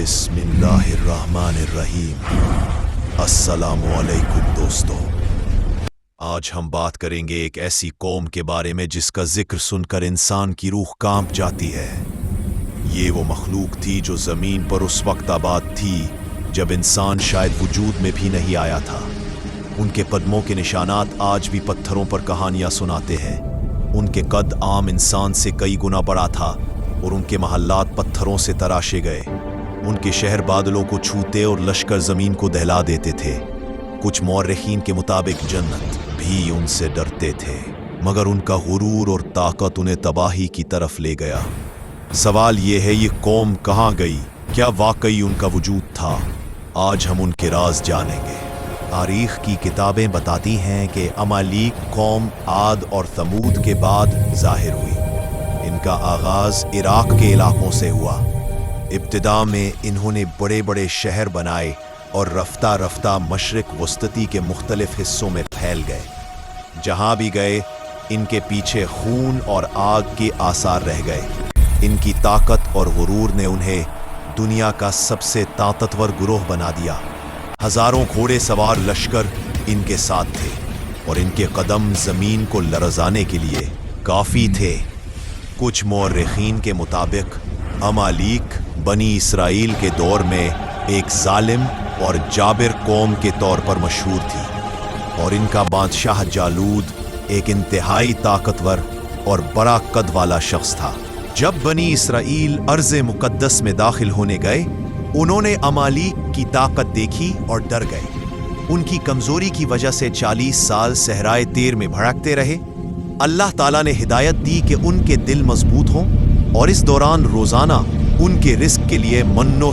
बिस्मिल्लाहिर्रहमानिर्रहीम। अस्सलामु अलैकुम दोस्तों, आज हम बात करेंगे एक ऐसी कौम के बारे में जिसका जिक्र सुनकर इंसान की रूह कांप जाती है। ये वो मखलूक थी जो ज़मीन पर उस वक्त आबाद थी जब इंसान शायद वजूद में भी नहीं आया था। उनके कदमों के निशानात आज भी पत्थरों पर कहानियाँ सुनाते हैं। उनके कद आम इंसान से कई गुना बड़ा था और उनके महल्लात पत्थरों से तराशे गए। उनके शहर बादलों को छूते और लश्कर ज़मीन को दहला देते थे। कुछ मौर्रिखीन के मुताबिक जन्नत भी उनसे डरते थे, मगर उनका गुरूर और ताकत उन्हें तबाही की तरफ ले गया। सवाल ये है, ये कौम कहाँ गई? क्या वाकई उनका वजूद था? आज हम उनके राज जानेंगे। तारीख की किताबें बताती हैं कि अमालीक कौम आद और समूद के बाद ज़ाहिर हुई। इनका आगाज़ इराक के इलाकों से हुआ। इब्तिदा में इन्होंने बड़े बड़े शहर बनाए और रफ्ता रफ्ता मशरिक वस्ती के मुख्तलिफ हिस्सों में फैल गए। जहाँ भी गए इनके पीछे खून और आग के आसार रह गए। इनकी ताकत और गुरूर ने उन्हें दुनिया का सबसे ताकतवर गिरोह बना दिया। हजारों घोड़े सवार लश्कर इनके साथ थे और इनके कदम ज़मीन को लरज़ाने के लिए काफ़ी थे। कुछ मौर्रिखीन के मुताबिक अमालीक बनी इसराइल के दौर में एक जालिम और जाबिर कौम के तौर पर मशहूर थी और इनका बादशाह जालूद एक इंतहाई ताकतवर और बड़ा कद वाला शख्स था। जब बनी इसराइल अर्ज़े मुक़द्दस में दाखिल होने गए, उन्होंने अमालीक की ताकत देखी और डर गए। उनकी कमजोरी की वजह से 40 साल सहराए तेर में भड़कते रहे। अल्लाह ताला ने हिदायत दी कि उनके दिल मजबूत हों और इस दौरान रोजाना उनके रिस्क के लिए मन्नो